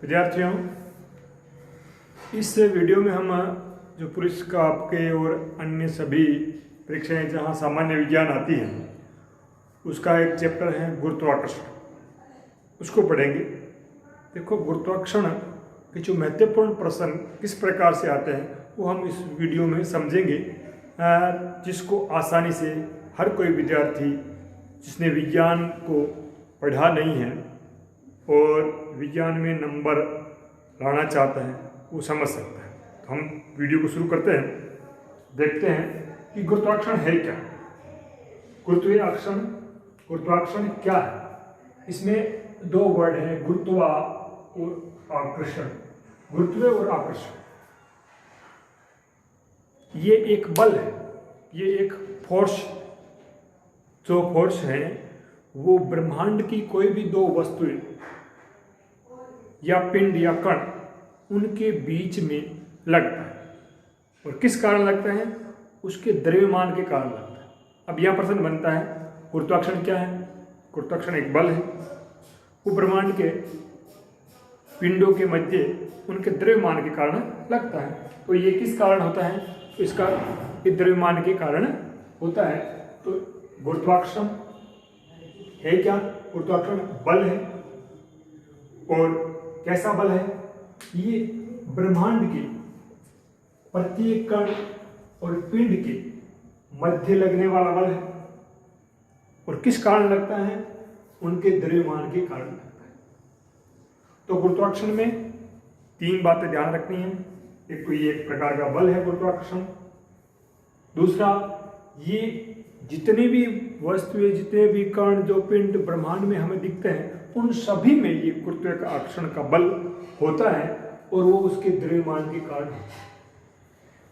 विद्यार्थियों, इस वीडियो में हम जो पुलिस का आपके और अन्य सभी परीक्षाएं जहां सामान्य विज्ञान आती हैं उसका एक चैप्टर है गुरुत्वाकर्षण, उसको पढ़ेंगे। देखो, गुरुत्वाकर्षण के जो महत्वपूर्ण प्रश्न किस प्रकार से आते हैं वो हम इस वीडियो में समझेंगे, जिसको आसानी से हर कोई विद्यार्थी जिसने विज्ञान को पढ़ा नहीं है और विज्ञान में नंबर लाना चाहता है वो समझ सकता है। तो हम वीडियो को शुरू करते हैं, देखते हैं कि गुरुत्वाकर्षण है क्या। गुरुत्वाकर्षण क्या है। इसमें दो वर्ड हैं, गुरुत्वा और आकर्षण। गुरुत्व और आकर्षण ये एक बल है, ये एक फोर्स। जो फोर्स है वो ब्रह्मांड की कोई भी दो वस्तुएं या पिंड या कण उनके बीच में लगता है। और किस कारण लगता है? उसके द्रव्यमान के कारण लगता है। अब यह प्रश्न बनता है, गुरुत्वाकर्षण क्या है? गुरुत्वाकर्षण एक बल है, वो ब्रह्मांड के पिंडों के मध्य उनके द्रव्यमान के कारण लगता है। तो ये किस कारण होता है? तो इसका द्रव्यमान के कारण होता है। तो गुरुत्वाकर्षण है क्या? गुरुत्वाकर्षण बल है। और कैसा बल है? ये ब्रह्मांड के प्रत्येक कण और पिंड के मध्य लगने वाला बल है। और किस कारण लगता है? उनके द्रव्यमान के कारण लगता है। तो गुरुत्वाकर्षण में तीन बातें ध्यान रखनी है। एक तो ये एक प्रकार का बल है गुरुत्वाकर्षण। दूसरा, ये जितने भी वस्तुएं, जितने भी कण, जो पिंड ब्रह्मांड में हमें दिखते हैं, उन सभी में ये गुरुत्वाकर्षण का बल होता है और वो उसके द्रव्यमान के कारण।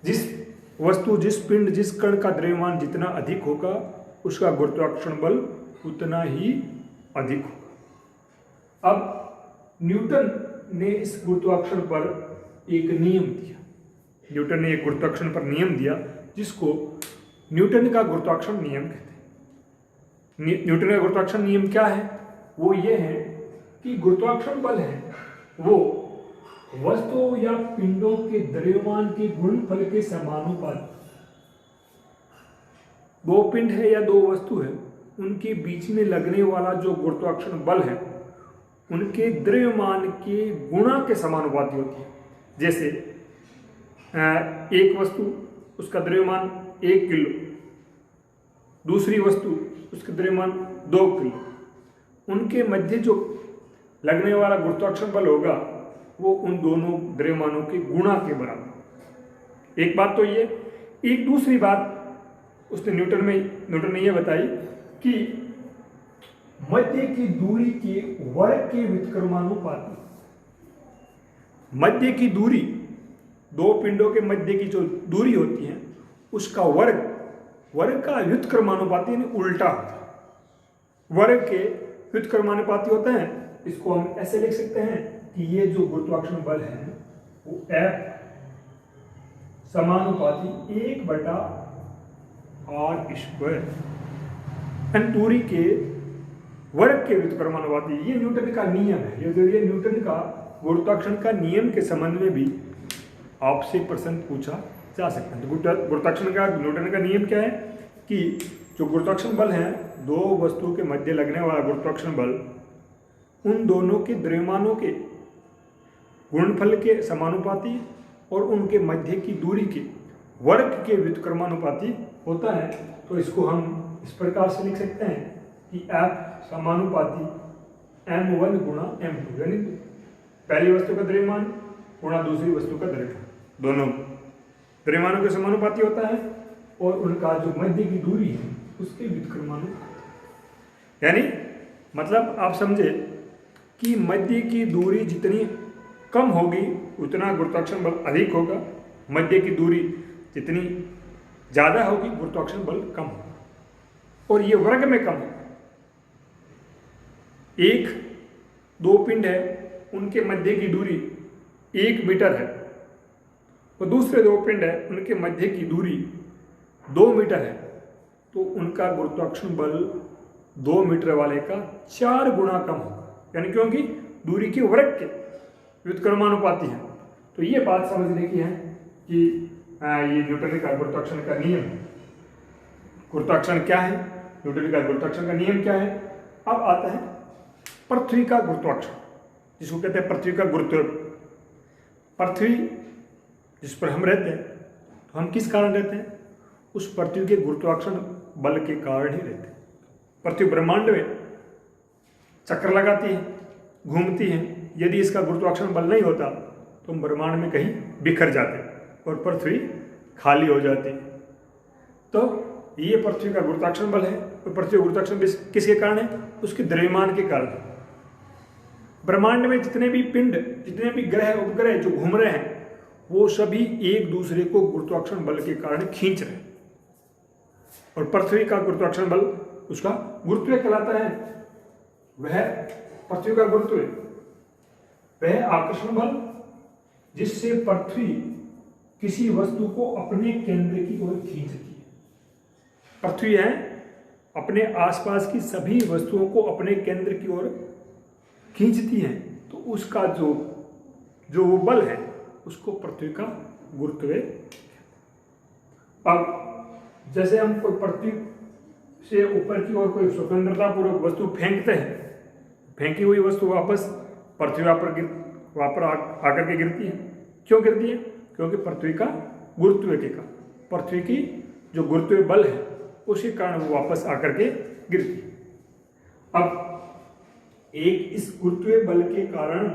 जिस वस्तु, जिस पिंड, जिस कण का द्रव्यमान जितना अधिक होगा उसका गुरुत्वाकर्षण बल उतना ही अधिक होगा। अब न्यूटन ने इस गुरुत्वाकर्षण पर एक नियम दिया। न्यूटन ने एक गुरुत्वाकर्षण पर नियम दिया जिसको न्यूटन का गुरुत्वाकर्षण नियम कहते हैं। न्यूटन का गुरुत्वाकर्षण नियम क्या है? वो ये है कि गुरुत्वाकर्षण बल है वो वस्तुओं या पिंडों के द्रव्यमान के गुणनफल के समानुपाती। दो पिंड है या दो वस्तु है, उनके बीच में लगने वाला जो गुरुत्वाकर्षण बल है उनके द्रव्यमान के गुणा के समानुपाती होती है। जैसे एक वस्तु, उसका द्रव्यमान 1 किलो, दूसरी वस्तु उसका द्रव्यमान 2 किलो, उनके मध्य जो लगने वाला गुरुत्वाकर्षण बल होगा वो उन दोनों द्रव्यमानों के गुणा के बराबर। एक बात तो ये। एक दूसरी बात उसने न्यूटन ने ये बताई कि मध्य की दूरी के वर्ग के व्युत्क्रमानुपाती। मध्य की दूरी, दो पिंडों के मध्य की जो दूरी होती है उसका वर्ग का व्युत्क्रमानुपाती यानी उल्टा होता है। वर्ग के व्युत्क्रमानुपाती होता है। इसको हम ऐसे लिख सकते हैं कि ये जो गुरुत्वाकर्षण बल है वो F समानुपाती 1/r²। दूरी के वर्ग के व्युत्क्रमानुपाती। ये न्यूटन का नियम है। ये न्यूटन का गुरुत्वाकर्षण का नियम के संबंध में भी आपसे प्रश्न पूछा जा सकता है। तो गुरुत्वाकर्षण का न्यूटन का नियम क्या है कि जो गुरुत्वाकर्षण बल है, दो वस्तुओं के मध्य लगने वाला गुरुत्वाकर्षण बल उन दोनों के द्रव्यमानों के गुणनफल के समानुपाती और उनके मध्य की दूरी के वर्ग के व्युत्क्रमानुपाती होता है। तो इसको हम इस प्रकार से लिख सकते हैं कि F समानुपाती m1 गुणा m2, यानी पहली वस्तु का द्रव्यमान गुणा दूसरी वस्तु का द्रव्यमान, दोनों द्रव्यमानों के समानुपाती होता है और उनका जो मध्य की दूरी है उसके व्युत्क्रमानुपाती। यानी मतलब आप समझे कि मध्य की दूरी जितनी कम होगी उतना गुरुत्वाकर्षण बल अधिक होगा, मध्य की दूरी जितनी ज़्यादा होगी गुरुत्वाकर्षण बल कम होगा, और ये वर्ग में कम होगा। एक दो पिंड है, उनके मध्य की दूरी 1 मीटर है और दूसरे दो पिंड है, उनके मध्य की दूरी 2 मीटर है, तो उनका गुरुत्वाकर्षण बल 2 मीटर वाले का 4 गुना कम होगा। यानी क्योंकि दूरी के वर्ग के व्युत्क्रमानुपाती है। तो ये बात समझने की है कि ये न्यूटन का गुरुत्वाकर्षण का नियम, गुरुत्वाकर्षण क्या है, न्यूटन का गुरुत्वाकर्षण का नियम क्या है। अब आता है पृथ्वी का गुरुत्वाकर्षण, जिसको कहते हैं पृथ्वी का गुरुत्व। पृथ्वी जिस पर हम रहते हैं, तो हम किस कारण रहते हैं? उस पृथ्वी के गुरुत्वाकर्षण बल के कारण ही रहते हैं। पृथ्वी ब्रह्मांड में चक्कर लगाती है, घूमती है। यदि इसका गुरुत्वाकर्षण बल नहीं होता तो हम ब्रह्मांड में कहीं बिखर जाते और पृथ्वी खाली हो जाती। तो ये पृथ्वी का गुरुत्वाकर्षण बल है। और पृथ्वी का गुरुत्वाकर्षण किसके कारण है? उसके द्रव्यमान के कारण। ब्रह्मांड में जितने भी पिंड, जितने भी ग्रह उपग्रह जो घूम रहे हैं, वो सभी एक दूसरे को गुरुत्वाकर्षण बल के कारण खींच रहे हैं। और पृथ्वी का गुरुत्वाकर्षण बल उसका गुरुत्व कहलाता है। वह पृथ्वी का गुरुत्व, वह आकर्षण बल जिससे पृथ्वी किसी वस्तु को अपने केंद्र की ओर खींचती है। पृथ्वी है अपने आसपास की सभी वस्तुओं को अपने केंद्र की ओर खींचती है। तो उसका जो वो बल है उसको पृथ्वी का गुरुत्व। अब जैसे हम कोई पृथ्वी से ऊपर की ओर कोई स्वतंत्रता पूर्वक वस्तु फेंकते हैं, फेंकी हुई वस्तु वापस पृथ्वी वहां पर आकर के गिरती है। क्यों गिरती है? क्योंकि पृथ्वी का गुरुत्व के कारण, पृथ्वी की जो गुरुत्व बल है उसी कारण वो वापस आकर के गिरती है। अब एक इस गुरुत्व बल के कारण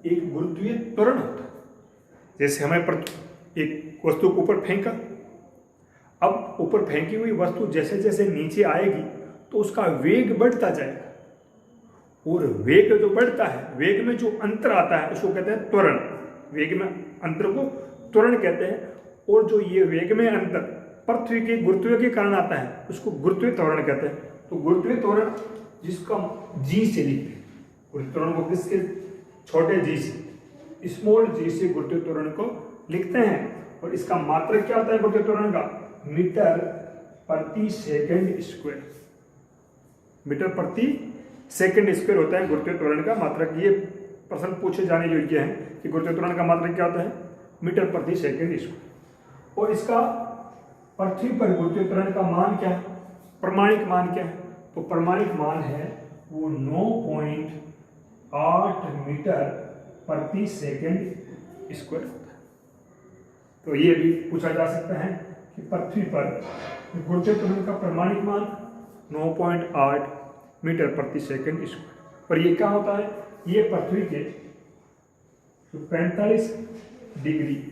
एक गुरुत्वीय त्वरण होता है। जैसे हमें एक वस्तु को ऊपर फेंका, अब ऊपर फेंकी हुई वस्तु जैसे जैसे नीचे आएगी तो उसका वेग बढ़ता जाएगा। और वेग जो बढ़ता है, वेग में जो अंतर आता है उसको कहते हैं त्वरण। वेग में अंतर को त्वरण कहते हैं। और जो ये वेग में अंतर पृथ्वी के गुरुत्व के कारण आता है उसको गुरुत्वीय त्वरण कहते हैं। तो गुरुत्वीय त्वरण जिसका जी से लिखते हैं, गुरुत्वीय त्वरण को किसके? छोटे जी से, स्मॉल जी से गुरुत्वीय त्वरण को लिखते हैं। और इसका मात्रक क्या होता है गुरुत्वीय त्वरण का? मीटर प्रति सेकंड स्क्वायर। मीटर प्रति सेकंड स्क्वायर होता है गुरुत्वीय त्वरण का मात्रक। ये प्रश्न पूछे जाने योग्य है कि गुरुत्वीय त्वरण का मात्रक क्या होता है? मीटर प्रति सेकंड स्क्वायर। और इसका पृथ्वी पर गुरुत्वीय त्वरण का मान क्या है? प्रमाणिक मान क्या है? तो प्रमाणिक मान है वो 9.8 मीटर प्रति सेकंड स्क्वायर होता है। तो ये भी पूछा जा सकता है कि पृथ्वी पर गुरुत्वीय त्वरण का प्रमाणिक मान 9.8 मीटर प्रति सेकंड स्क्वायर। और ये क्या होता है? ये पृथ्वी के 45 डिग्री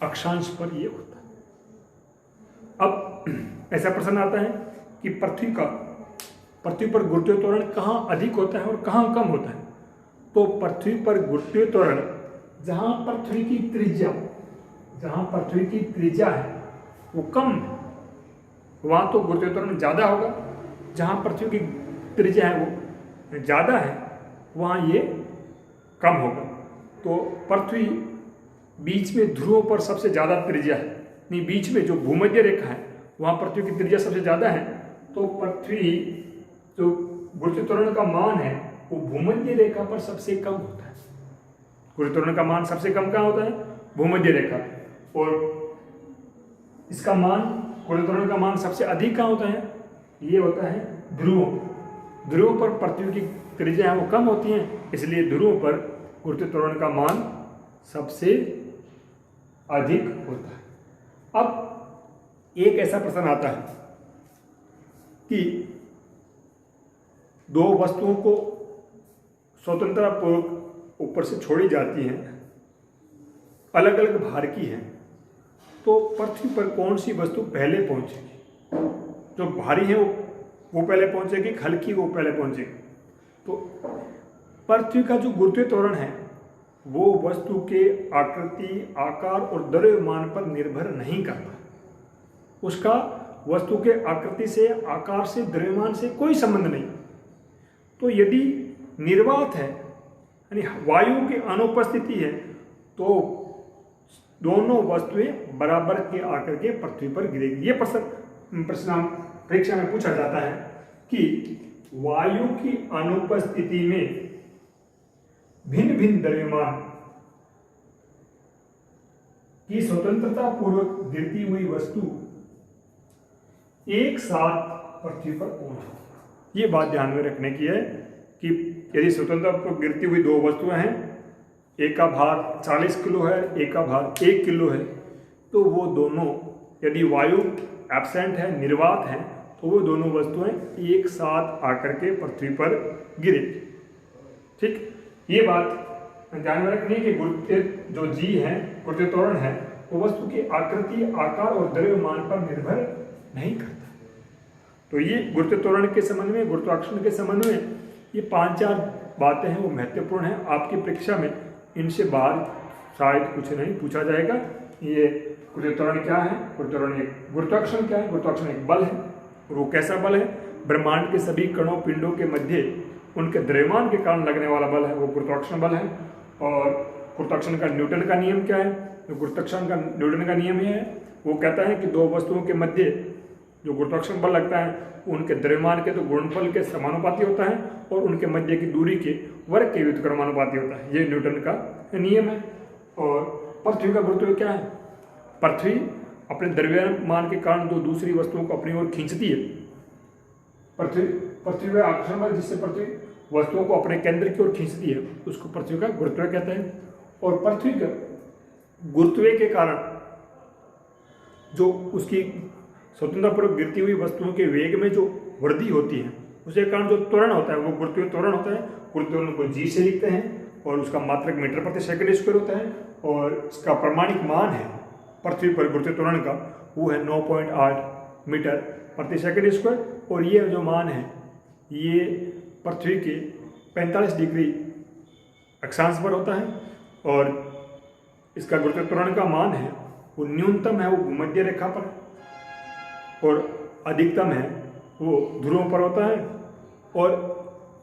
अक्षांश पर ये होता है। अब ऐसा प्रश्न आता है कि पृथ्वी पर गुरुत्वीय त्वरण कहाँ अधिक होता है और कहाँ कम होता है? तो पृथ्वी पर गुरुत्वीय त्वरण जहाँ पृथ्वी की त्रिज्या है वो कम है, वहाँ तो गुरुत्वीय त्वरण ज़्यादा होगा। जहाँ पृथ्वी की त्रिज्या है वो ज़्यादा है, वहाँ ये कम होगा। तो पृथ्वी बीच में ध्रुवों पर सबसे ज़्यादा त्रिज्या है, नहीं बीच में जो भूमध्य रेखा है वहाँ पृथ्वी की त्रिज्या सबसे ज़्यादा है। तो पृथ्वी जो गुरुत्वीय त्वरण का मान है वो भूमध्य रेखा पर सबसे कम होता है। गुरुत्वीय त्वरण का मान सबसे कम कहाँ होता है? भूमध्य रेखा। और इसका मान, गुरुत्वीय त्वरण का मान सबसे अधिक कहाँ होता है? ये होता है ध्रुवों पर पृथ्वी की त्रिज्या है वो कम होती हैं, इसलिए ध्रुवों पर गुरुत्वीय त्वरण का मान सबसे अधिक होता है। अब एक ऐसा प्रश्न आता है कि दो वस्तुओं को स्वतंत्रतापूर्वक ऊपर से छोड़ी जाती हैं, अलग अलग भार की हैं, तो पृथ्वी पर कौन सी वस्तु पहले पहुंचेगी? जो भारी है वो पहले पहुंचेगी, हल्की वो पहले पहुंचेगी। तो पृथ्वी का जो गुरुत्वीय त्वरण है वो वस्तु के आकृति, आकार और द्रव्यमान पर निर्भर नहीं करता। उसका वस्तु के आकृति से, आकार से, द्रव्यमान से कोई संबंध नहीं। तो यदि निर्वात है यानी वायु की अनुपस्थिति है तो दोनों वस्तुएं बराबर के आकर के पृथ्वी पर गिरेगी। ये प्रश्न परीक्षा में पूछा जाता है कि वायु की अनुपस्थिति में भिन्न भिन्न द्रव्यमान की स्वतंत्रता पूर्वक गिरती हुई वस्तु एक साथ पृथ्वी पर पहुंची। ये बात ध्यान में रखने की है कि यदि स्वतंत्रता पूर्वक गिरती हुई दो वस्तुएं हैं, एक का भार 40 किलो है, एक का भार 1 किलो है, तो वो दोनों यदि वायु एब्सेंट है, निर्वात है, तो वो दोनों वस्तुएं एक साथ आकर के पृथ्वी पर गिरे। ठीक, ये बात ध्यान में रखनी है कि गुरुत्व जो जी है, गुरुत्व त्वरण है, वो वस्तु की आकृति, आकार और द्रव्यमान पर निर्भर नहीं करता। तो ये गुरुत्व त्वरण के संबंध में, गुरुत्वाकर्षण के संबंध में ये 5-4 बातें हैं, वो महत्वपूर्ण हैं। आपकी परीक्षा में इनसे बाहर शायद कुछ नहीं पूछा जाएगा। ये गुरुत्व त्वरण क्या है, गुरुत्वाकर्षण क्या है? गुरुत्वाकर्षण एक बल है, और वो कैसा बल है? ब्रह्मांड के सभी कणों पिंडों के मध्य उनके द्रव्यमान के कारण लगने वाला बल है, वो गुरुत्वाकर्षण बल है। और गुरुत्वाकर्षण का न्यूटन का नियम क्या है? तो गुरुत्वाकर्षण का न्यूटन का नियम ये है, वो कहता है कि दो वस्तुओं के मध्य जो गुरुत्वाकर्षण बल लगता है उनके द्रव्यमान के तो गुणनफल के समानुपाती होता है, और उनके मध्य की दूरी के वर्ग के व्युत्क्रमानुपाती होता है। ये न्यूटन का नियम है। और पृथ्वी का गुरुत्व क्या है? पृथ्वी अपने द्रव्यमान के कारण जो दूसरी वस्तुओं को अपनी ओर खींचती है, पृथ्वी में आकर्षण बल जिससे पृथ्वी वस्तुओं को अपने केंद्र की ओर खींचती है, उसको पृथ्वी का गुरुत्व कहते हैं। और पृथ्वी का गुरुत्व के कारण जो उसकी स्वतंत्रतापूर्वक गिरती हुई वस्तुओं के वेग में जो वृद्धि होती है, उसके कारण जो त्वरण होता है वो गुरुत्वीय त्वरण होता है। गुरुत्व त्वरण को जी से लिखते हैं, और उसका मात्रक मीटर प्रति सेकंड स्क्वायर होता है, और इसका प्रमाणिक मान है पृथ्वी पर गुरुत्व त्वरण का, वो है 9.8 मीटर प्रति सेकंड स्क्वायर। और ये जो मान है ये पृथ्वी के 45 डिग्री अक्षांश पर होता है, और इसका गुरुत्व त्वरण का मान है वो न्यूनतम है वो भूमध्य रेखा पर, और अधिकतम है वो ध्रुवों पर होता है। और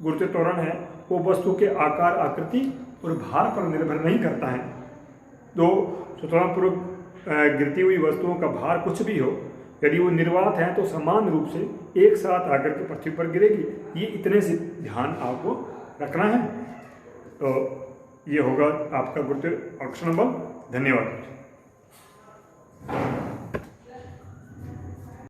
गुरुत्व त्वरण है वो वस्तु के आकार, आकृति और भार पर निर्भर नहीं करता है। तो स्वतंत्रतापूर्वक गिरती हुई वस्तुओं का भार कुछ भी हो, यदि वो निर्वात है तो समान रूप से एक साथ आकर के पृथ्वी पर गिरेगी। ये इतने से ध्यान आपको रखना है। तो ये होगा आपका गुरुत्वाकर्षण बल। धन्यवाद।